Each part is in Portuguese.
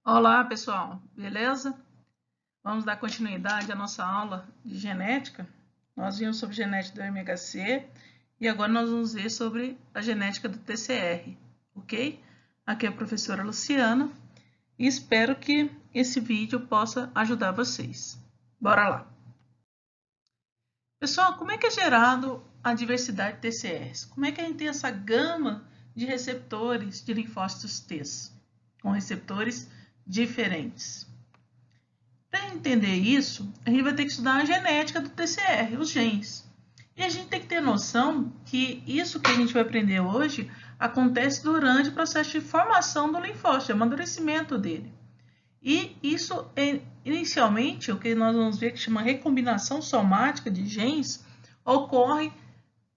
Olá, pessoal, beleza? Vamos dar continuidade à nossa aula de genética. Nós vimos sobre genética do MHC e agora nós vamos ver sobre a genética do TCR, ok? Aqui é a professora Luciana e espero que esse vídeo possa ajudar vocês. Bora lá! Pessoal, como é que é gerado a diversidade de TCRs? Como é que a gente tem essa gama de receptores de linfócitos T com receptores diferentes? Para entender isso, a gente vai ter que estudar a genética do TCR, os genes. E a gente tem que ter noção que isso que a gente vai aprender hoje acontece durante o processo de formação do linfócito, o amadurecimento dele. E isso, inicialmente, o que nós vamos ver que chama recombinação somática de genes, ocorre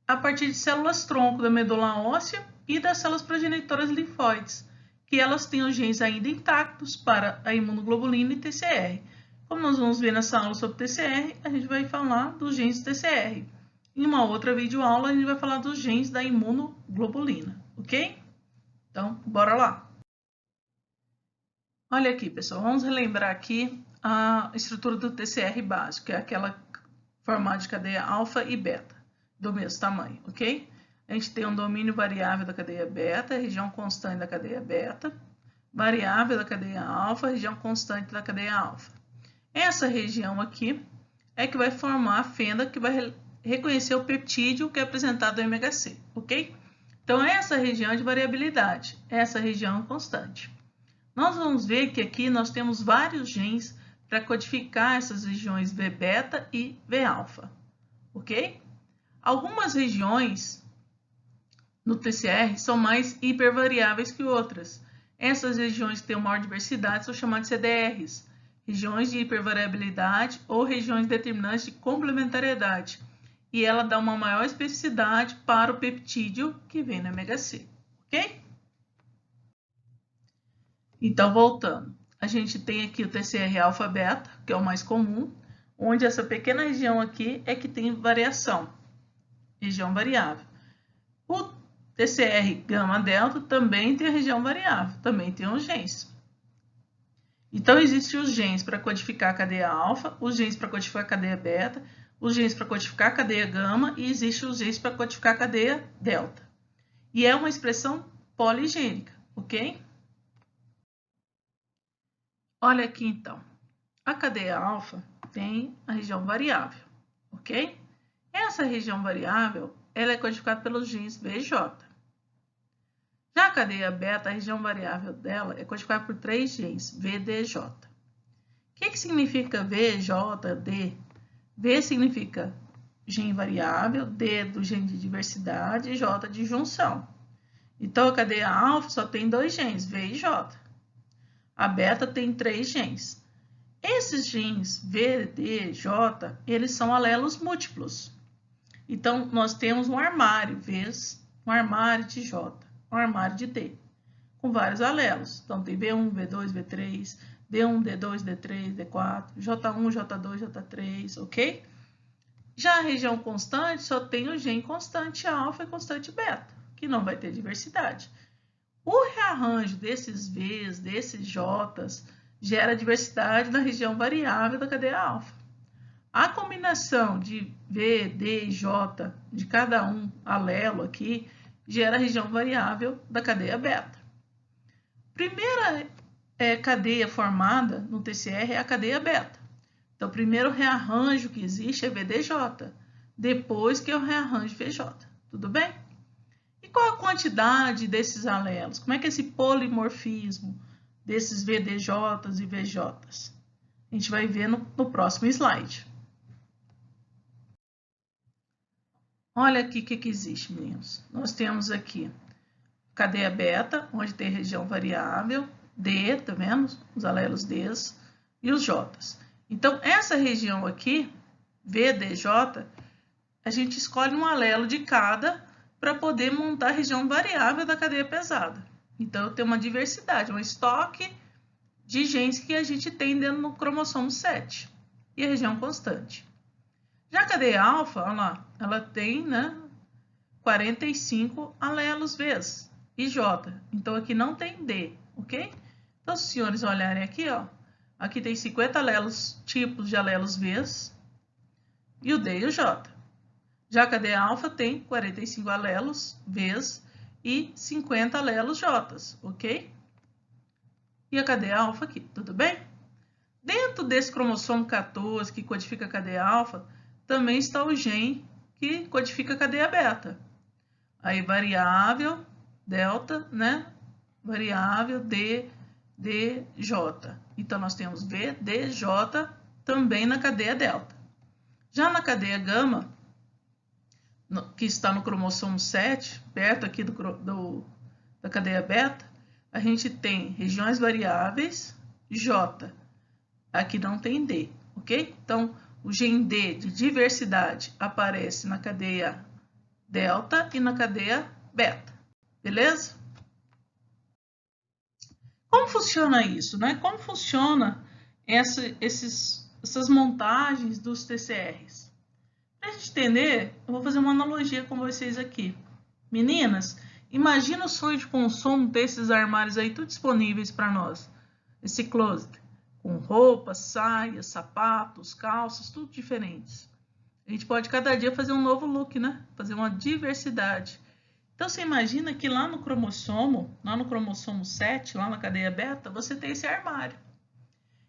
a partir de células-tronco da medula óssea e das células progenitoras linfóides, que elas têm os genes ainda intactos para a imunoglobulina e TCR. Como nós vamos ver nessa aula sobre TCR, a gente vai falar dos genes TCR. Em uma outra videoaula, a gente vai falar dos genes da imunoglobulina, ok? Então, bora lá! Olha aqui, pessoal, vamos relembrar aqui a estrutura do TCR básico, que é aquela formada de cadeia alfa e beta, do mesmo tamanho, ok? A gente tem um domínio variável da cadeia beta, região constante da cadeia beta, variável da cadeia alfa, região constante da cadeia alfa. Essa região aqui é que vai formar a fenda que vai reconhecer o peptídeo que é apresentado no MHC, ok? Então, essa região é de variabilidade, essa região é constante. Nós vamos ver que aqui nós temos vários genes para codificar essas regiões V-beta e V-alfa, ok? Algumas regiões no TCR são mais hipervariáveis que outras. Essas regiões que têm maior diversidade são chamadas de CDRs, regiões de hipervariabilidade ou regiões determinantes de complementariedade. E ela dá uma maior especificidade para o peptídeo que vem no MHC, ok? Então, voltando, a gente tem aqui o TCR alfa-beta, que é o mais comum, onde essa pequena região aqui é que tem variação, região variável. O TCR gama-delta também tem a região variável, também tem os genes. Então, existem os genes para codificar a cadeia alfa, os genes para codificar a cadeia beta, os genes para codificar a cadeia gama e existem os genes para codificar a cadeia delta. E é uma expressão poligênica, ok? Olha aqui então, a cadeia alfa tem a região variável, ok? Essa região variável, ela é codificada pelos genes VJ. Já a cadeia beta, a região variável dela é codificada por 3 genes, VDJ. O que significa VJ, D? V significa gene variável, D do gene de diversidade e J de junção. Então, a cadeia alfa só tem 2 genes, V e J. A beta tem 3 genes. Esses genes V, D, J, eles são alelos múltiplos. Então, nós temos um armário V, um armário de J, um armário de D, com vários alelos. Então, tem V1, V2, V3, D1, D2, D3, D4, J1, J2, J3, ok? Já a região constante só tem o gene constante alfa e constante beta, que não vai ter diversidade. O rearranjo desses V's, desses J's, gera diversidade na região variável da cadeia alfa. A combinação de V, D e J de cada um alelo aqui gera a região variável da cadeia beta. Primeira cadeia formada no TCR é a cadeia beta. Então, o primeiro rearranjo que existe é VDJ, depois que é o rearranjo VJ. Tudo bem? E qual a quantidade desses alelos? Como é que é esse polimorfismo desses VDJs e VJs? A gente vai ver no próximo slide. Olha aqui o que existe, meninos. Nós temos aqui cadeia beta, onde tem região variável, D, tá vendo? Os alelos Ds e os Js. Então, essa região aqui, VDJ, a gente escolhe um alelo de cada para poder montar a região variável da cadeia pesada. Então, eu tenho uma diversidade, um estoque de genes que a gente tem dentro do cromossomo 7 e a região constante. Já a cadeia alfa, olha lá, ela tem 45 alelos V's e J. Então, aqui não tem D, ok? Então, se os senhores olharem aqui, ó, aqui tem 50 alelos, tipos de alelos Vs, e o D e o J. Já a cadeia alfa tem 45 alelos Vs e 50 alelos Js, ok? E a cadeia alfa aqui, tudo bem? Dentro desse cromossomo 14 que codifica a cadeia alfa, também está o gene que codifica a cadeia beta. Aí variável delta, né? Variável D, DJ. Então nós temos V, D, J também na cadeia delta. Já na cadeia gama, que está no cromossomo 7, perto aqui da cadeia beta, a gente tem regiões variáveis J. Aqui não tem D, ok? Então, o gene D de diversidade aparece na cadeia delta e na cadeia beta, beleza? Como funciona isso, né? Como funciona essas montagens dos TCRs? Para a gente entender, eu vou fazer uma analogia com vocês aqui. Meninas, imagina o sonho de consumo desses armários aí, tudo disponíveis para nós. Esse closet, com roupas, saias, sapatos, calças, tudo diferentes. A gente pode cada dia fazer um novo look, né? Fazer uma diversidade. Então, você imagina que lá no cromossomo 7, lá na cadeia beta, você tem esse armário.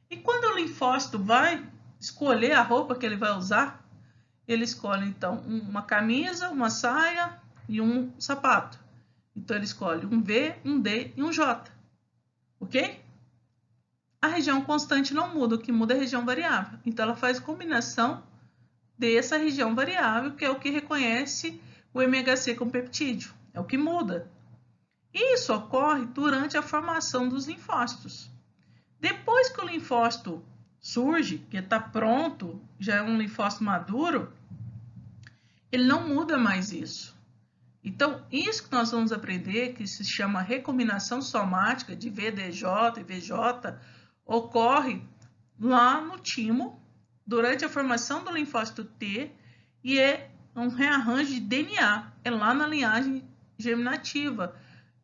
E quando o linfócito vai escolher a roupa que ele vai usar, ele escolhe, então, uma camisa, uma saia e um sapato. Então, ele escolhe um V, um D e um J. Ok? A região constante não muda, o que muda é a região variável. Então, ela faz combinação dessa região variável, que é o que reconhece o MHC com peptídeo. É o que muda. Isso ocorre durante a formação dos linfócitos. Depois que o linfócito surge, que está pronto, já é um linfócito maduro, ele não muda mais isso. Então, isso que nós vamos aprender, que se chama recombinação somática de VDJ e VJ, ocorre lá no timo, durante a formação do linfócito T, e é um rearranjo de DNA, é lá na linhagem germinativa.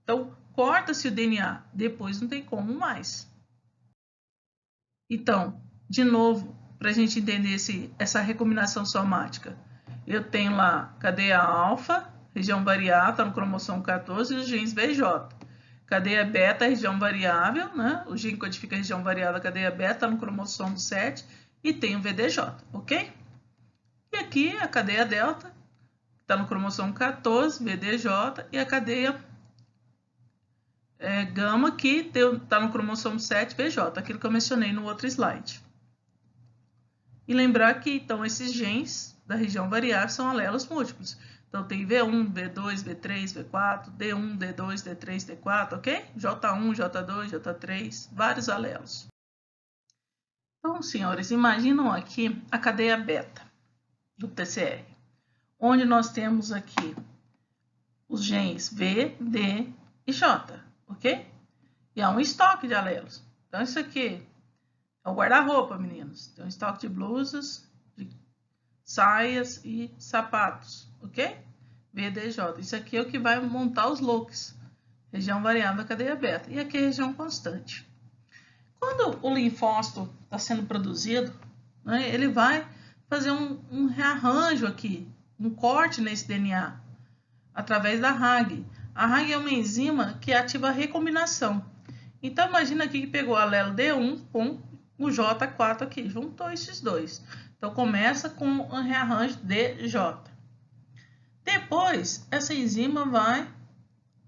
Então, corta-se o DNA, depois não tem como mais. Então, de novo, para a gente entender essa recombinação somática, eu tenho lá cadeia alfa, região variável, está no cromossomo 14, e os genes VJ. Cadeia beta, região variável, né? O gene codifica a região variável da cadeia beta, está no cromossomo 7, e tem o VDJ, ok? E aqui a cadeia delta, está no cromossomo 14, VDJ, e a cadeia gama, que está no cromossomo 7, VJ, aquilo que eu mencionei no outro slide. E lembrar que, então, esses genes da região variável são alelos múltiplos. Então, tem V1, V2, V3, V4, D1, D2, D3, D4, ok? J1, J2, J3, vários alelos. Então, senhores, imaginam aqui a cadeia beta do TCR, onde nós temos aqui os genes V, D e J, ok? E há um estoque de alelos. Então, isso aqui é o guarda-roupa, meninos. Tem um estoque de blusas, de saias e sapatos, ok? VDJ. Isso aqui é o que vai montar os looks. Região variável da cadeia beta. E aqui é a região constante. Quando o linfócito está sendo produzido, né, ele vai fazer um rearranjo aqui, um corte nesse DNA, através da RAG. A RAG é uma enzima que ativa a recombinação. Então, imagina aqui que pegou o alelo D1 com o J4 aqui, juntou esses dois. Então, começa com um rearranjo DJ. Depois, essa enzima vai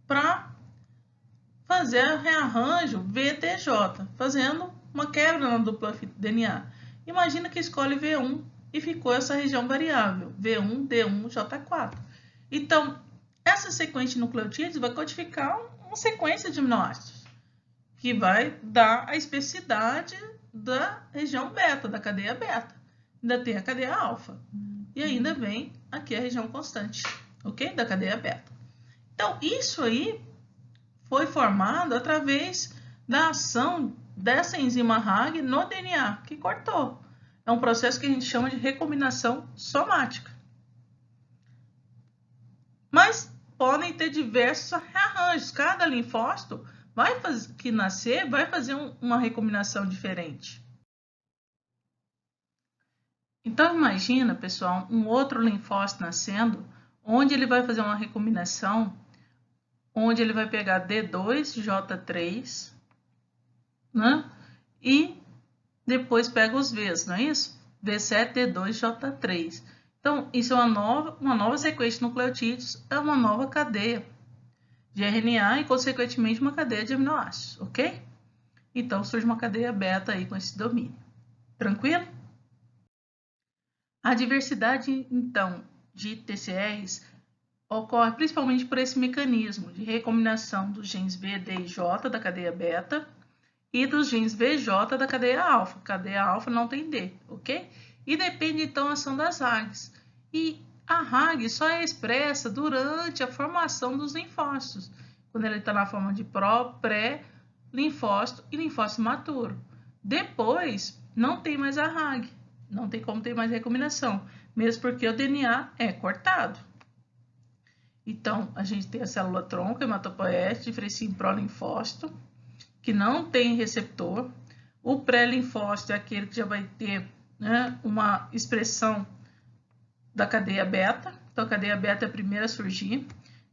para fazer o rearranjo VTJ, fazendo uma quebra na dupla fita DNA. Imagina que escolhe V1 e ficou essa região variável, V1, D1, J4. Então, essa sequência de nucleotídeos vai codificar uma sequência de aminoácidos, que vai dar a especificidade da região beta, da cadeia beta. Ainda tem a cadeia alfa. E ainda vem aqui a região constante, ok? Da cadeia beta. Então, isso aí foi formado através da ação dessa enzima RAG no DNA, que cortou. É um processo que a gente chama de recombinação somática. Mas podem ter diversos rearranjos. Cada linfócito que nascer vai fazer uma recombinação diferente. Então, imagina, pessoal, um outro linfócito nascendo, onde ele vai fazer uma recombinação, onde ele vai pegar D2J3, né? E depois pega os Vs, não é isso? V7D2J3. Então, isso é uma nova sequência de nucleotídeos, é uma nova cadeia de RNA e, consequentemente, uma cadeia de aminoácidos, ok? Então, surge uma cadeia beta aí com esse domínio. Tranquilo? A diversidade, então, de TCRs ocorre principalmente por esse mecanismo de recombinação dos genes V, D e J da cadeia beta e dos genes VJ da cadeia alfa. Cadeia alfa não tem D, ok? E depende, então, da ação das RAGs. E a RAG só é expressa durante a formação dos linfócitos, quando ele está na forma de pré-linfócito e linfócito maturo. Depois, não tem mais a RAG, não tem como ter mais recombinação, mesmo porque o DNA é cortado. Então, a gente tem a célula-tronco, hematopoética, diferencia em prolinfócito, que não tem receptor. O pré-linfócito é aquele que já vai ter, né, uma expressão da cadeia beta. Então, a cadeia beta é a primeira a surgir.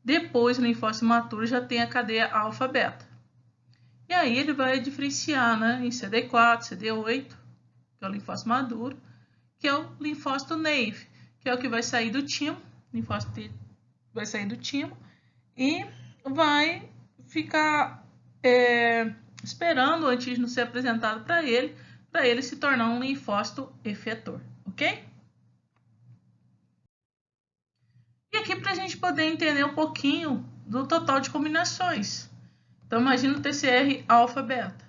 Depois, o linfócito maturo já tem a cadeia alfa-beta. E aí, ele vai diferenciar, né, em CD4, CD8, que é o linfócito maduro, que é o linfócito naive, que é o que vai sair do timo, linfócito vai sair do timo e vai ficar esperando o antígeno ser apresentado para ele se tornar um linfócito efetor, ok? E aqui para a gente poder entender um pouquinho do total de combinações. Então, imagina o TCR alfa-beta.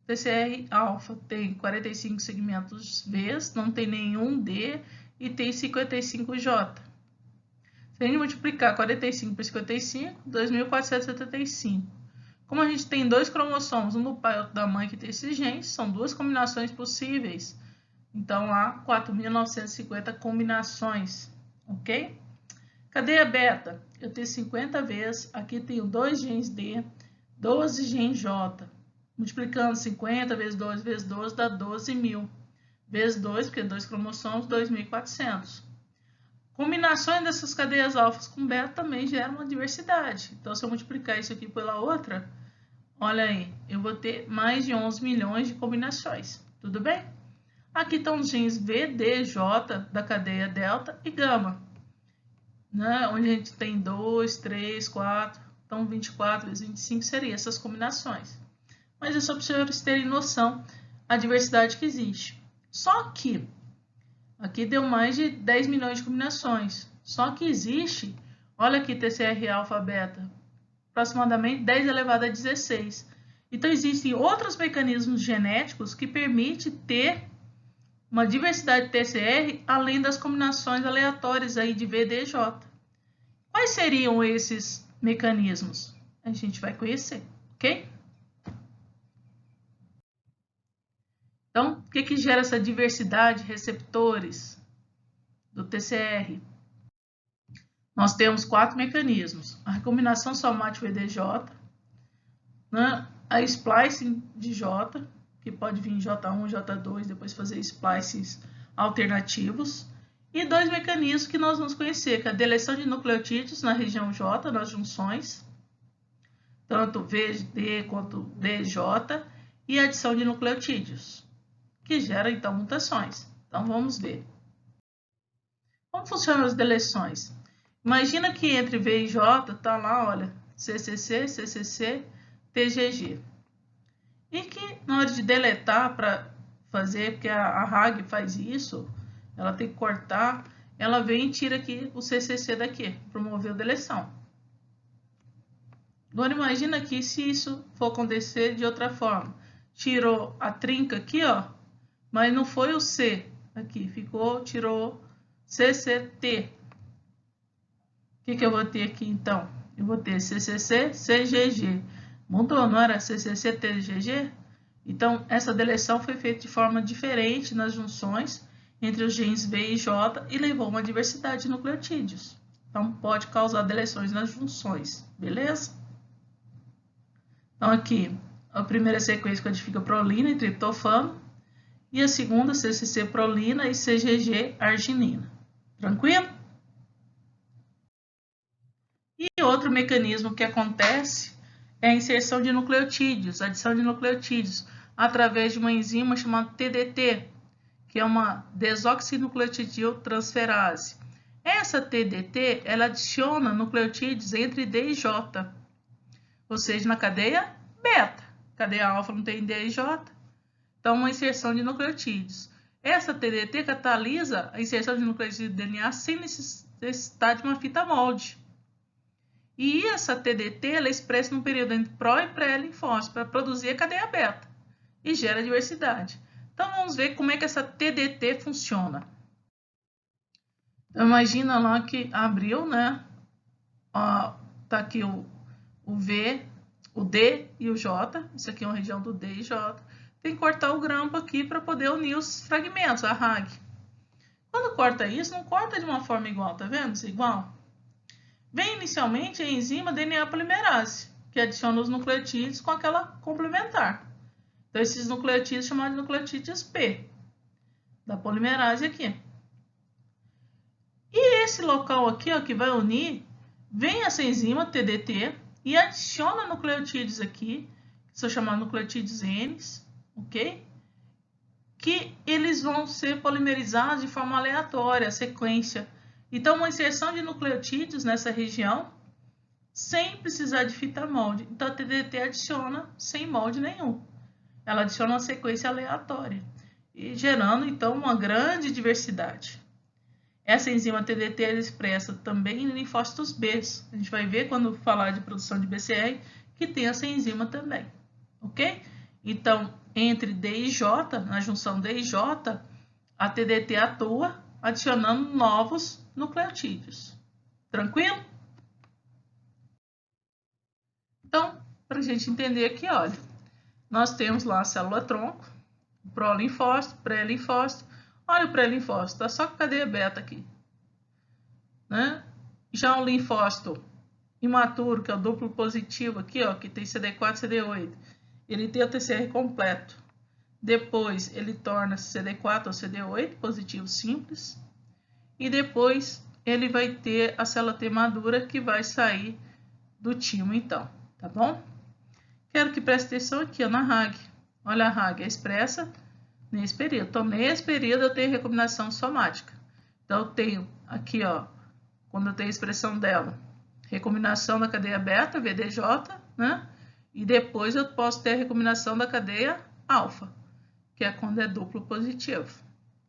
O TCR alfa tem 45 segmentos V, não tem nenhum D e tem 55 J. Se a gente multiplicar 45 por 55, 2.475. Como a gente tem dois cromossomos, um do pai e outro da mãe que tem esses genes, são duas combinações possíveis. Então, há 4.950 combinações, ok? Cadeia beta, eu tenho 50 vezes, aqui tenho 2 genes D, 12 genes J. Multiplicando 50 vezes 2 vezes 12 dá 12.000. Vezes 2, porque 2 cromossomos, 2.400. Combinações dessas cadeias alfas com beta também geram uma diversidade. Então, se eu multiplicar isso aqui pela outra, olha aí, eu vou ter mais de 11 milhões de combinações. Tudo bem? Aqui estão os genes V, D, J da cadeia delta e gama, né? Onde a gente tem 2, 3, 4, então 24 vezes 25 seriam essas combinações. Mas é só para os senhores terem noção a diversidade que existe. Só que aqui deu mais de 10 milhões de combinações. Só que existe, olha aqui, TCR alfa beta, aproximadamente 10 elevado a 16. Então, existem outros mecanismos genéticos que permitem ter uma diversidade de TCR além das combinações aleatórias aí de V, D e J. Quais seriam esses mecanismos? A gente vai conhecer, ok? Então, o que gera essa diversidade de receptores do TCR? Nós temos 4 mecanismos. A recombinação somática VDJ, né? A splicing de J, que pode vir J1, J2, depois fazer splices alternativos. E 2 mecanismos que nós vamos conhecer, que é a deleção de nucleotídeos na região J, nas junções, tanto VD quanto DJ, e a adição de nucleotídeos, que gera, então, mutações. Então, vamos ver. Como funcionam as deleções? Imagina que entre V e J está lá, olha, CCC, CCC, TGG. E que na hora de deletar para fazer, porque a RAG faz isso, ela tem que cortar, ela vem e tira aqui o CCC daqui, promoveu deleção. Agora imagina aqui se isso for acontecer de outra forma. Tirou a trinca aqui, ó, mas não foi o C aqui, tirou CCT. O que eu vou ter aqui, então? Eu vou ter CCC, CGG. Mudou, não era CCC, TGG? Então, essa deleção foi feita de forma diferente nas junções entre os genes V e J e levou a uma diversidade de nucleotídeos. Então, pode causar deleções nas junções, beleza? Então, aqui, a primeira sequência codifica prolina e triptofano, e a segunda, CCC-prolina e CGG-arginina. Tranquilo? E outro mecanismo que acontece é a inserção de nucleotídeos, adição de nucleotídeos, através de uma enzima chamada TDT, que é uma desoxinucleotidiltransferase. Essa TDT, ela adiciona nucleotídeos entre D e J, ou seja, na cadeia beta. Cadeia alfa não tem D e J, então uma inserção de nucleotídeos. Essa TDT catalisa a inserção de nucleotídeos de DNA sem necessidade de uma fita molde. E essa TDT ela é expressa no período entre pró e pré-linfócito para produzir a cadeia beta e gera diversidade. Então vamos ver como é que essa TDT funciona. Então, imagina lá que abriu, né? Ó, tá aqui o V, o D e o J. Isso aqui é uma região do D e J. Tem que cortar o grampo aqui para poder unir os fragmentos, a RAG. Quando corta isso, não corta de uma forma igual, tá vendo? Isso é igual. Vem inicialmente a enzima DNA polimerase, que adiciona os nucleotídeos com aquela complementar. Então, esses nucleotídeos chamados de nucleotídeos P, da polimerase aqui. E esse local aqui, ó, que vai unir, vem essa enzima TDT e adiciona nucleotídeos aqui, que são chamados nucleotídeos N, ok? Que eles vão ser polimerizados de forma aleatória, a sequência. Então, uma inserção de nucleotídeos nessa região, sem precisar de fita molde. Então, a TDT adiciona sem molde nenhum. Ela adiciona uma sequência aleatória, e gerando, então, uma grande diversidade. Essa enzima TDT é expressa também em linfócitos B. A gente vai ver quando falar de produção de BCR que tem essa enzima também, ok? Então, entre D e J, na junção D e J, a TDT atua adicionando novos nucleotídeos. Tranquilo? Então, para a gente entender aqui, olha, nós temos lá a célula-tronco, pró-linfócito, pré-linfócito. Olha o pré-linfócito, tá só com cadeia beta aqui, né? Já o linfócito imaturo, que é o duplo positivo aqui, ó, que tem CD4 e CD8, ele tem o TCR completo. Depois ele torna CD4 ou CD8 positivo simples. E depois ele vai ter a célula T madura que vai sair do timo, então, tá bom? Quero que preste atenção aqui, ó, na RAG. Olha, a RAG é expressa nesse período. Então, nesse período eu tenho recombinação somática. Então, eu tenho aqui, ó, quando eu tenho a expressão dela, recombinação da cadeia beta, VDJ, né? E depois eu posso ter a recombinação da cadeia alfa, que é quando é duplo positivo,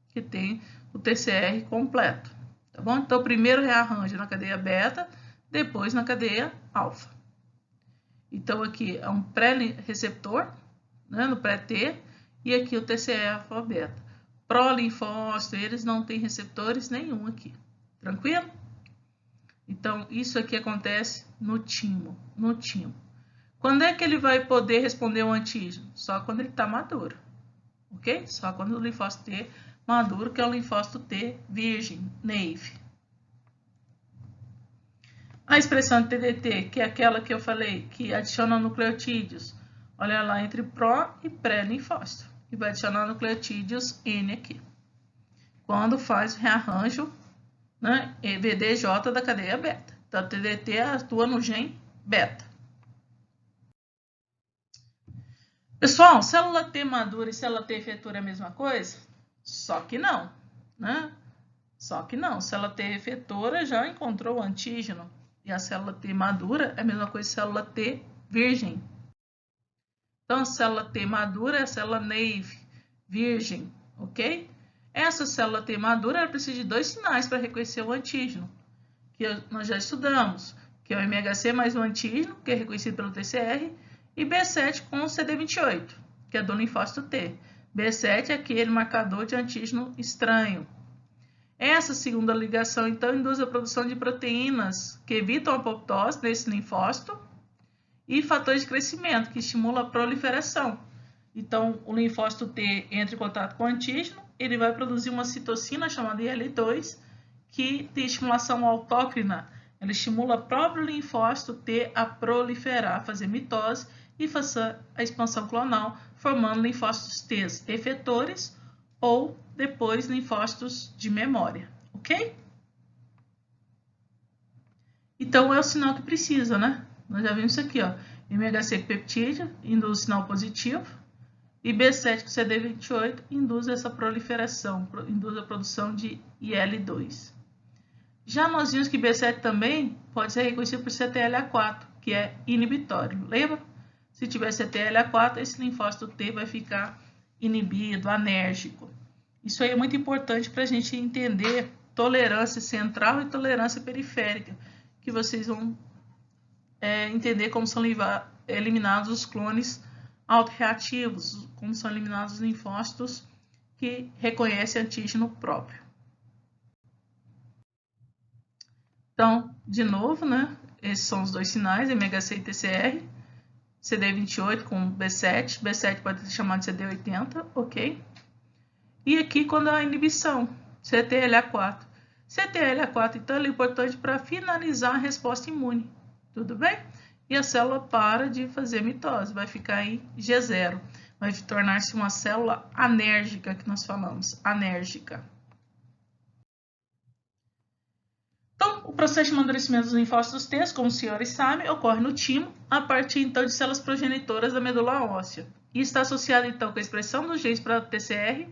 que tem o TCR completo, tá bom? Então, primeiro rearranjo na cadeia beta, depois na cadeia alfa. Então, aqui é um pré-receptor, né, no pré-T, e aqui o TCR alfa-beta. Pró-linfócito, eles não têm receptores nenhum aqui, tranquilo? Então, isso aqui acontece no timo, Quando é que ele vai poder responder o antígeno? Só quando ele está maduro, ok? Só quando o linfócito T maduro, que é o linfócito T virgem, naive. A expressão de TDT, que é aquela que eu falei, que adiciona nucleotídeos, olha lá, entre pró e pré-linfócito, e vai adicionar nucleotídeos N aqui. Quando faz o rearranjo, né, VDJ da cadeia beta. Então, a TDT atua no gene beta. Pessoal, célula T madura e célula T efetora é a mesma coisa? Só que não, né? Só que não. Célula T efetora já encontrou o antígeno. E a célula T madura é a mesma coisa que célula T virgem. Então, a célula T madura é a célula naive, virgem, ok? Essa célula T madura ela precisa de 2 sinais para reconhecer o antígeno, que nós já estudamos, que é o MHC mais o antígeno, que é reconhecido pelo TCR, e B7 com o CD28, que é do linfócito T. B7 é aquele marcador de antígeno estranho. Essa segunda ligação, então, induz a produção de proteínas que evitam a apoptose nesse linfócito e fatores de crescimento, que estimulam a proliferação. Então, o linfócito T entra em contato com o antígeno, ele vai produzir uma citocina chamada IL-2, que tem estimulação autócrina. Ela estimula o próprio linfócito T a proliferar, a fazer mitose, e faça a expansão clonal, formando linfócitos T efetores ou depois linfócitos de memória, ok? Então, é o sinal que precisa, né? Nós já vimos isso aqui, ó. MHC com peptídeo induz sinal positivo e B7 com CD28 induz essa proliferação, induz a produção de IL-2. Já nós vimos que B7 também pode ser reconhecido por CTLA4, que é inibitório. Lembra? Se tiver CTLA4, esse linfócito T vai ficar inibido, anérgico. Isso aí é muito importante para a gente entender tolerância central e tolerância periférica, que vocês vão entender como são eliminados os clones autorreativos, como são eliminados os linfócitos que reconhecem antígeno próprio. Então, de novo, né? Esses são os dois sinais, MHC e TCR, CD28 com B7, B7 pode ser chamado de CD80, ok? E aqui quando a inibição, CTLA4. CTLA4, então, é importante para finalizar a resposta imune, tudo bem? E a célula para de fazer mitose, vai ficar em G0, vai tornar-se uma célula anérgica, que nós falamos, anérgica. Então, o processo de amadurecimento dos linfócitos T, como os senhores sabem, ocorre no timo, a partir então de células progenitoras da medula óssea. E está associado então com a expressão dos genes para TCR,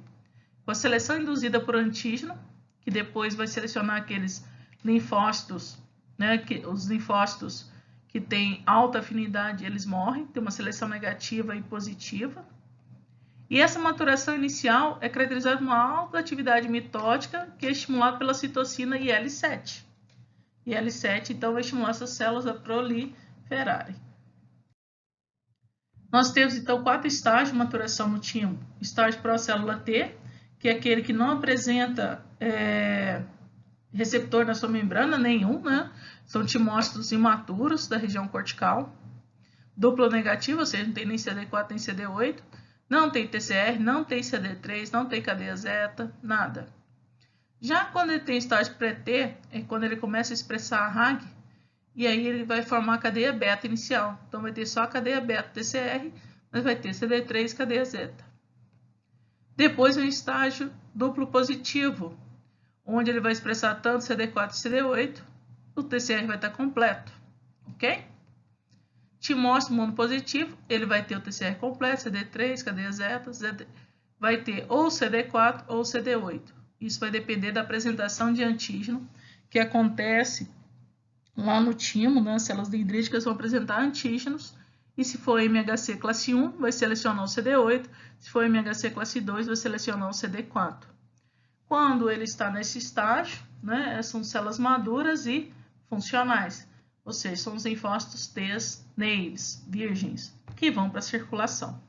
com a seleção induzida por antígeno, que depois vai selecionar aqueles linfócitos, né, os linfócitos que têm alta afinidade, eles morrem, tem uma seleção negativa e positiva. E essa maturação inicial é caracterizada por uma alta atividade mitótica, que é estimulada pela citocina IL-7. IL-7, então, vai estimular essas células a proliferarem. Nós temos, então, 4 estágios de maturação no timo. Estágio pró-célula T, que é aquele que não apresenta receptor na sua membrana nenhum, né? São timócitos imaturos da região cortical. Duplo negativo, ou seja, não tem nem CD4 nem CD8. Não tem TCR, não tem CD3, não tem cadeia zeta, nada. Já quando ele tem estágio pré-T, é quando ele começa a expressar a RAG, e aí ele vai formar a cadeia beta inicial. Então vai ter só a cadeia beta TCR, mas vai ter CD3 e cadeia zeta. Depois vem o estágio duplo positivo, onde ele vai expressar tanto CD4 e CD8, o TCR vai estar completo, ok? Timócito monopositivo, ele vai ter o TCR completo, CD3, cadeia zeta, vai ter ou CD4 ou CD8. Isso vai depender da apresentação de antígeno que acontece lá no timo, né? As células dendríticas vão apresentar antígenos, e se for MHC classe 1, vai selecionar o CD8, se for MHC classe 2, vai selecionar o CD4. Quando ele está nesse estágio, né, são células maduras e funcionais, ou seja, são os linfócitos T naives, virgens, que vão para a circulação.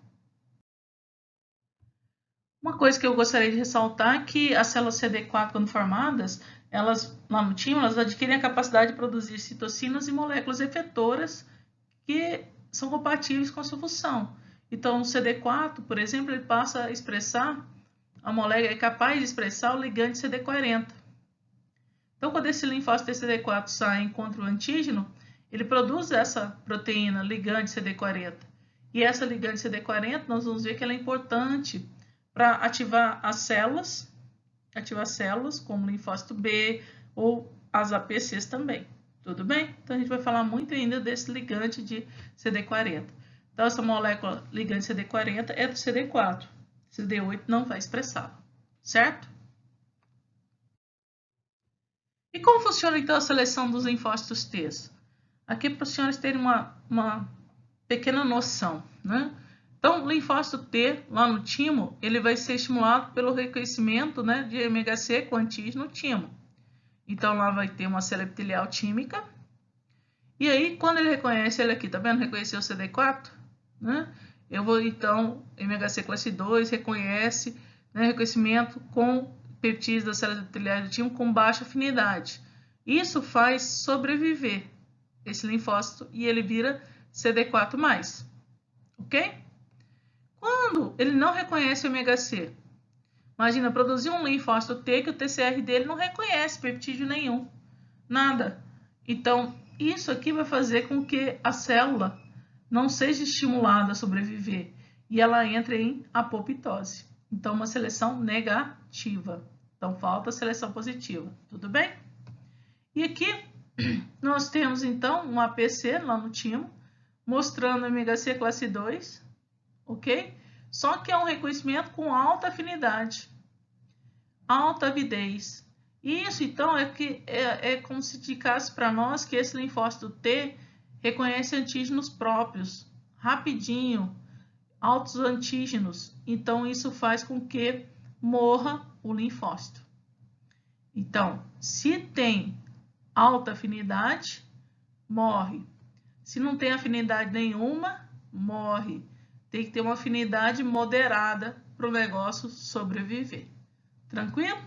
Uma coisa que eu gostaria de ressaltar é que as células CD4, quando formadas, elas, lá no timo, elas adquirem a capacidade de produzir citocinas e moléculas efetoras que são compatíveis com a sua função. Então, o CD4, por exemplo, ele passa a expressar, a molécula é capaz de expressar o ligante CD40. Então, quando esse linfócito CD4 sai e encontra o antígeno, ele produz essa proteína ligante CD40. E essa ligante CD40, nós vamos ver que ela é importante para ativar células como linfócito B ou as APCs também. Tudo bem? Então, a gente vai falar muito ainda desse ligante de CD40. Então, essa molécula ligante CD40 é do CD4. CD8 não vai expressá-la, certo? E como funciona, então, a seleção dos linfócitos T? Aqui, para os senhores terem uma pequena noção, né? Então, o linfócito T, lá no timo, ele vai ser estimulado pelo reconhecimento, né, de MHC com antígeno no timo. Então, lá vai ter uma célula epitelial tímica. E aí, quando ele reconhece ele aqui, tá vendo? Reconheceu o CD4, né? Eu vou, então, MHC classe 2, reconhece, né, reconhecimento com peptídeos das células epiteliais do timo com baixa afinidade. Isso faz sobreviver esse linfócito e ele vira CD4+, ok? Quando ele não reconhece o MHC, imagina, produzir um linfócito T que o TCR dele não reconhece peptídeo nenhum, nada. Então, isso aqui vai fazer com que a célula não seja estimulada a sobreviver e ela entra em apoptose. Então, uma seleção negativa. Então, falta seleção positiva. Tudo bem? E aqui nós temos, então, um APC lá no timo, mostrando MHC classe 2, ok? Só que é um reconhecimento com alta afinidade, alta avidez. Isso, então, é como se indicasse para nós que esse linfócito T reconhece antígenos próprios, rapidinho, altos antígenos. Então, isso faz com que morra o linfócito. Então, se tem alta afinidade, morre. Se não tem afinidade nenhuma, morre. Tem que ter uma afinidade moderada para o negócio sobreviver. Tranquilo?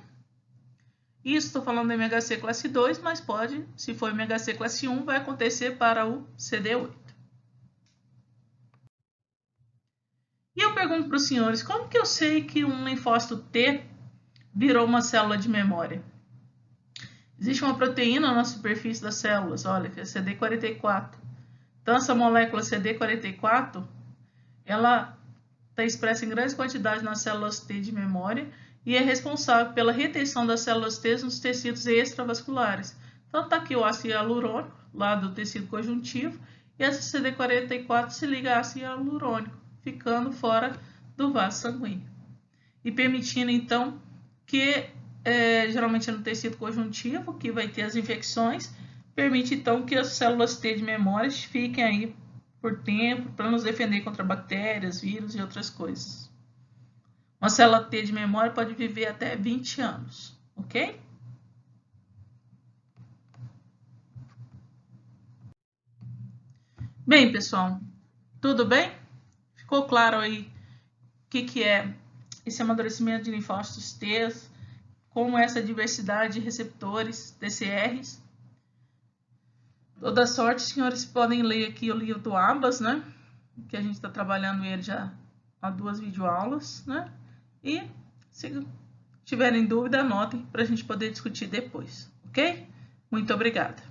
Isso estou falando do MHC classe 2, mas pode, se for MHC classe 1, vai acontecer para o CD8. E eu pergunto para os senhores, como que eu sei que um linfócito T virou uma célula de memória? Existe uma proteína na superfície das células, olha, que é CD44. Então, essa molécula CD44, ela está expressa em grandes quantidades nas células T de memória e é responsável pela retenção das células T nos tecidos extravasculares. Então, está aqui o ácido hialurônico, lá do tecido conjuntivo, e essa CD44 se liga a ácido hialurônico, ficando fora do vaso sanguíneo. E permitindo, então, que geralmente é no tecido conjuntivo, que vai ter as infecções, permite então que as células T de memória fiquem aí por tempo, para nos defender contra bactérias, vírus e outras coisas. Uma célula T de memória pode viver até 20 anos, ok? Bem, pessoal, tudo bem? Ficou claro aí o que é esse amadurecimento de linfócitos T, como essa diversidade de receptores TCRs. Toda sorte, senhores podem ler aqui o livro do Abas, né? Que a gente está trabalhando ele já há 2 videoaulas, né? E se tiverem dúvida, anotem para a gente poder discutir depois, ok? Muito obrigada.